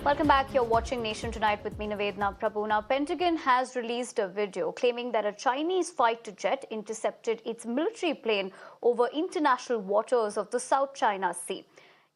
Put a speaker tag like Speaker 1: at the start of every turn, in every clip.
Speaker 1: Welcome back. You're watching Nation Tonight with me, Nivedhana Prabhu. Now, Pentagon has released a video claiming that a Chinese fighter jet intercepted its military plane over international waters of the South China Sea.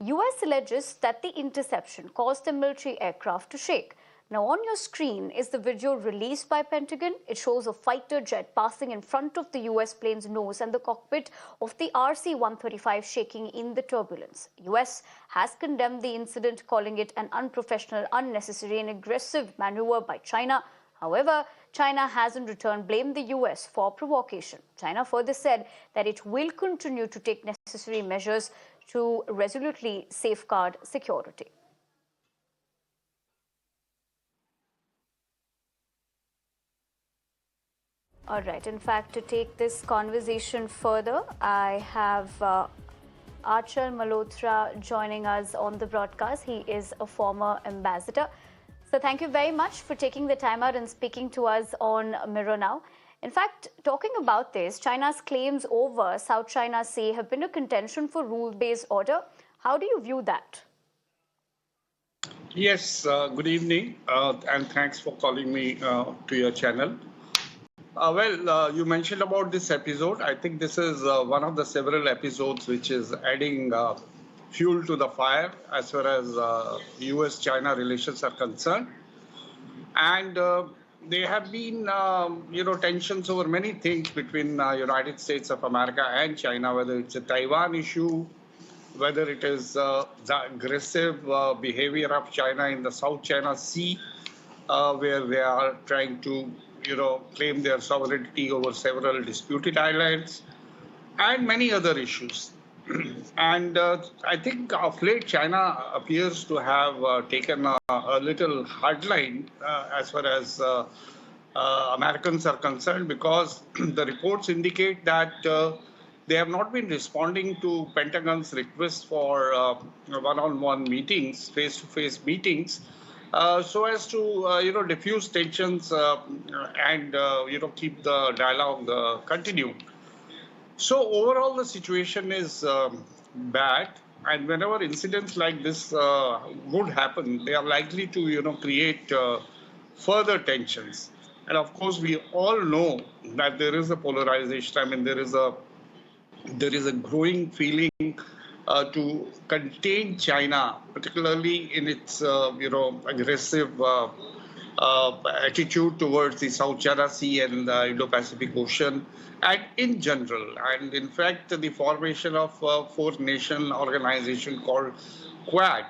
Speaker 1: US alleges that the interception caused the military aircraft to shake. Now, on your screen is the video released by Pentagon. It shows a fighter jet passing in front of the US plane's nose and the cockpit of the RC-135 shaking in the turbulence. US has condemned the incident, calling it an unprofessional, unnecessary and aggressive maneuver by China. However, China has in return blamed the US for provocation. China further said that it will continue to take necessary measures to resolutely safeguard security. All right. In fact, to take this conversation further, I have Achal Malhotra joining us on the broadcast. He is a former ambassador. So thank you very much for taking the time out and speaking to us on Mirror Now. In fact, talking about this, China's claims over South China Sea have been a contention for rule-based order. How do you view that?
Speaker 2: Yes, good evening, and thanks for calling me to your channel. You mentioned about this episode. I think this is one of the several episodes which is adding fuel to the fire as far as US-China relations are concerned. And there have been, tensions over many things between United States of America and China, whether it's a Taiwan issue, whether it is the aggressive behavior of China in the South China Sea, where they are trying to claim their sovereignty over several disputed islands, and many other issues. And I think of late, China appears to have taken a little hard line as far as Americans are concerned, because the reports indicate that they have not been responding to Pentagon's request for one-on-one meetings, face-to-face meetings, so as to diffuse tensions and keep the dialogue continued. So overall, the situation is bad, and whenever incidents like this would happen, they are likely to create further tensions. And of course, we all know that there is a polarization. I mean, there is a growing feeling to contain China, particularly in its aggressive attitude towards the South China Sea and the Indo-Pacific Ocean, and in general. And in fact, the formation of a four-nation organization called Quad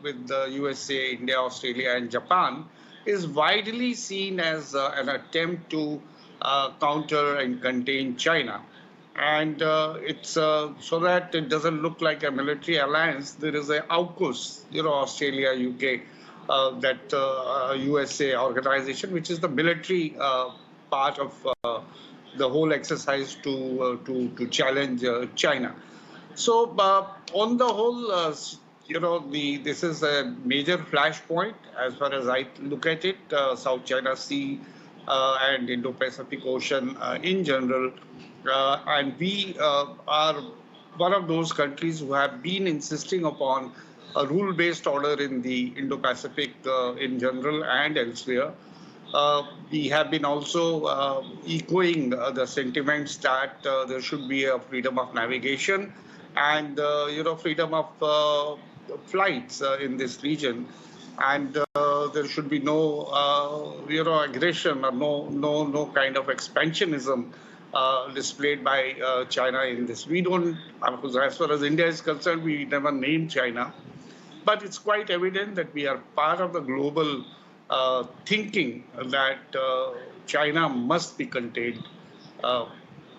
Speaker 2: with the USA, India, Australia, and Japan is widely seen as an attempt to counter and contain China. And it's so that it doesn't look like a military alliance. There is a AUKUS, Australia, UK, that USA organization, which is the military part of the whole exercise to challenge China. So on the whole, this is a major flashpoint as far as I look at it. South China Sea and Indo-Pacific Ocean in general. And we are one of those countries who have been insisting upon a rule-based order in the Indo-Pacific in general and elsewhere. We have been also echoing the sentiments that there should be a freedom of navigation and freedom of flights in this region, and there should be no aggression or no kind of expansionism displayed by China in this. We don't, as far as India is concerned, we never named China, but it's quite evident that we are part of the global thinking that China must be contained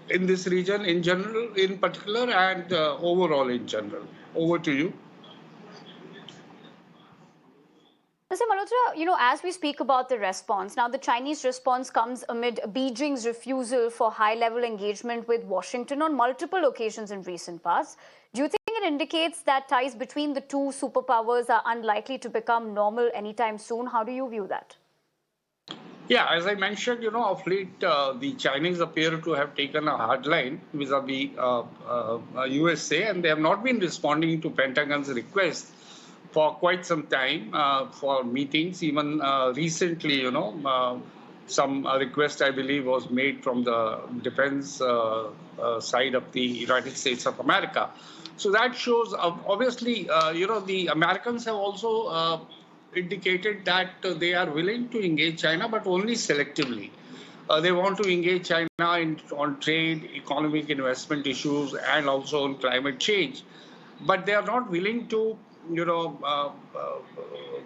Speaker 2: in this region in general, in particular, and overall in general. Over to you.
Speaker 1: Mr. Malhotra, as we speak about the response, now the Chinese response comes amid Beijing's refusal for high-level engagement with Washington on multiple occasions in recent past. Do you think it indicates that ties between the two superpowers are unlikely to become normal anytime soon? How do you view that?
Speaker 2: Yeah, as I mentioned, of late, the Chinese appear to have taken a hard line vis-a-vis USA, and they have not been responding to Pentagon's request for quite some time for meetings. Even recently, some request, I believe, was made from the defense side of the United States of America. So that shows, obviously, the Americans have also indicated that they are willing to engage China, but only selectively. They want to engage China on trade, economic investment issues, and also on climate change. But they are not willing to,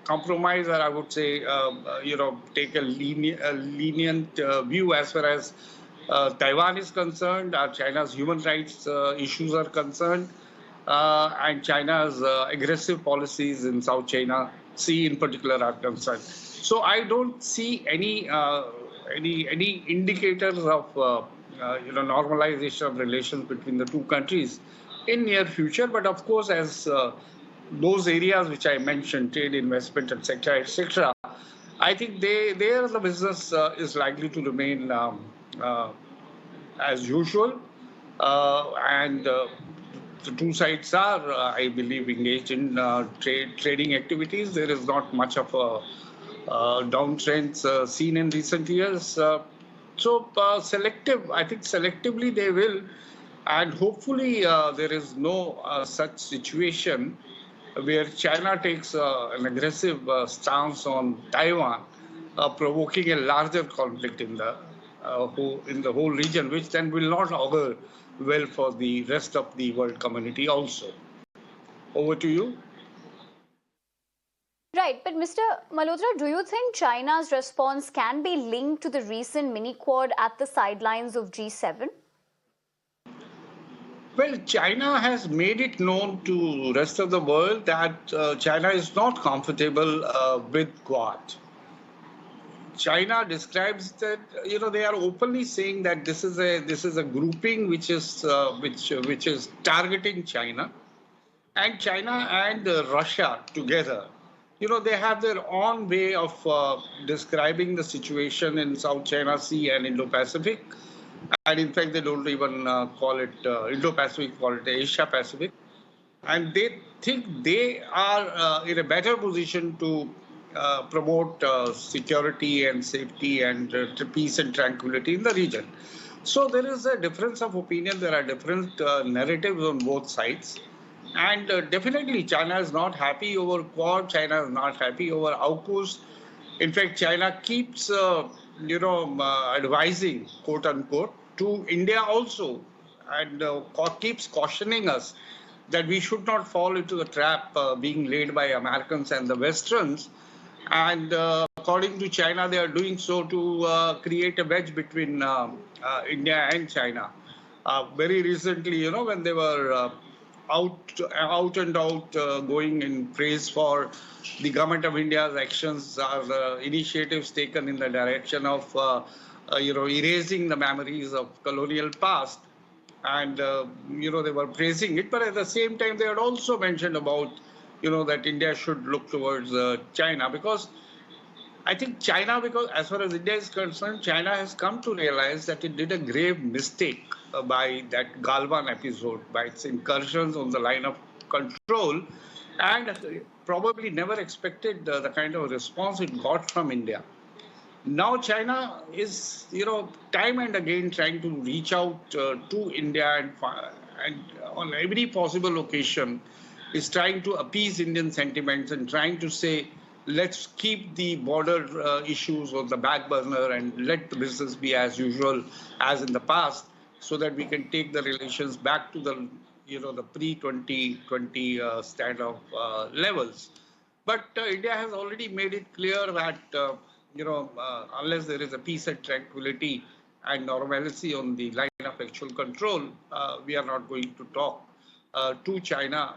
Speaker 2: compromise, or I would say, take a lenient view as far as Taiwan is concerned, China's human rights issues are concerned, and China's aggressive policies in South China Sea in particular are concerned. So I don't see any indicators of normalization of relations between the two countries in near future. But of course, as those areas which I mentioned, trade, investment, etc., I think there the business is likely to remain uh, as usual, and the two sides are, I believe, engaged in trading activities. There is not much of a downtrends seen in recent years. Selective, I think selectively they will, and hopefully there is no such situation where China takes an aggressive stance on Taiwan, provoking a larger conflict in the whole region, which then will not augur well for the rest of the world community also. Over to you.
Speaker 1: Right, but Mr. Malhotra, do you think China's response can be linked to the recent mini quad at the sidelines of G7?
Speaker 2: Well, China has made it known to rest of the world that China is not comfortable with Quad. China describes that, they are openly saying that this is a grouping which is targeting China, and China and Russia together. They have their own way of describing the situation in South China Sea and Indo-Pacific, and in fact, they don't even call it Indo-Pacific, call it Asia-Pacific, and they think they are in a better position to promote security and safety and peace and tranquility in the region. So there is a difference of opinion. There are different narratives on both sides. And definitely, China is not happy over Quad. China is not happy over AUKUS. In fact, China keeps, advising, quote unquote, to India also, and keeps cautioning us that we should not fall into the trap being laid by Americans and the Westerns. And according to China, they are doing so to create a wedge between India and China. Very recently, when they were out and out going in praise for the government of India's actions or the initiatives taken in the direction of erasing the memories of colonial past, and they were praising it, but at the same time they had also mentioned about that India should look towards China, because I think China, because as far as India is concerned, China has come to realize that it did a grave mistake by that Galwan episode, by its incursions on the line of control, and probably never expected the kind of response it got from India. Now China is, time and again trying to reach out to India, and on every possible occasion is trying to appease Indian sentiments and trying to say, let's keep the border issues on the back burner and let the business be as usual as in the past, so that we can take the relations back to the pre-2020 standoff levels. But India has already made it clear that, unless there is a peace and tranquility and normalcy on the line of actual control, we are not going to talk to China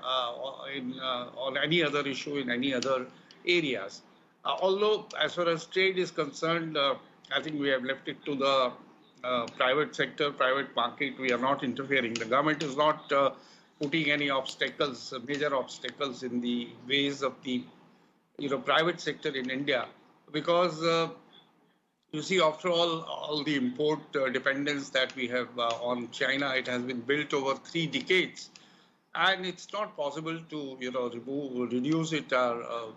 Speaker 2: on any other issue in any other areas. Although, as far as trade is concerned, I think we have left it to the private sector, private market. We are not interfering. The government is not putting any obstacles, major obstacles in the ways of the private sector in India, because you see, after all the import dependence that we have on China, it has been built over 3 decades. and it's not possible to reduce it or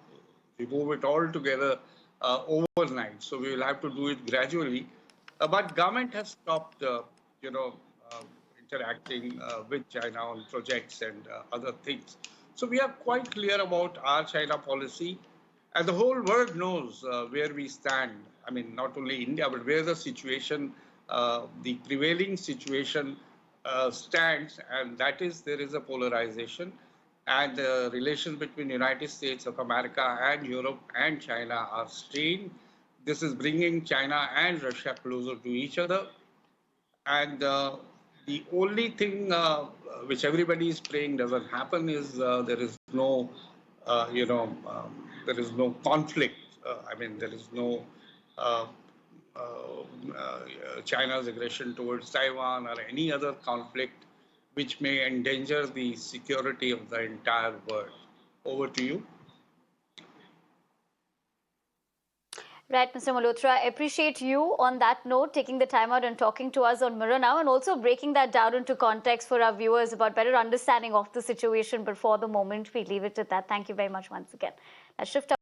Speaker 2: remove it altogether overnight. So we will have to do it gradually. But government has stopped, you know, uh, interacting with China on projects and other things. So we are quite clear about our China policy, and the whole world knows where we stand. I mean, not only India, but where the situation, the prevailing situation stands, and that is there is a polarization, and the relations between United States of America and Europe and China are strained. This is bringing China and Russia closer to each other, and the only thing which everybody is praying doesn't happen is there is no, there is no conflict. I mean, there is no uh, China's aggression towards Taiwan or any other conflict which may endanger the security of the entire world. Over to you.
Speaker 1: Right, Mr. Malhotra, I appreciate you on that note, taking the time out and talking to us on Mirror Now, and also breaking that down into context for our viewers about better understanding of the situation. But for the moment, we leave it at that. Thank you very much once again. Let's shift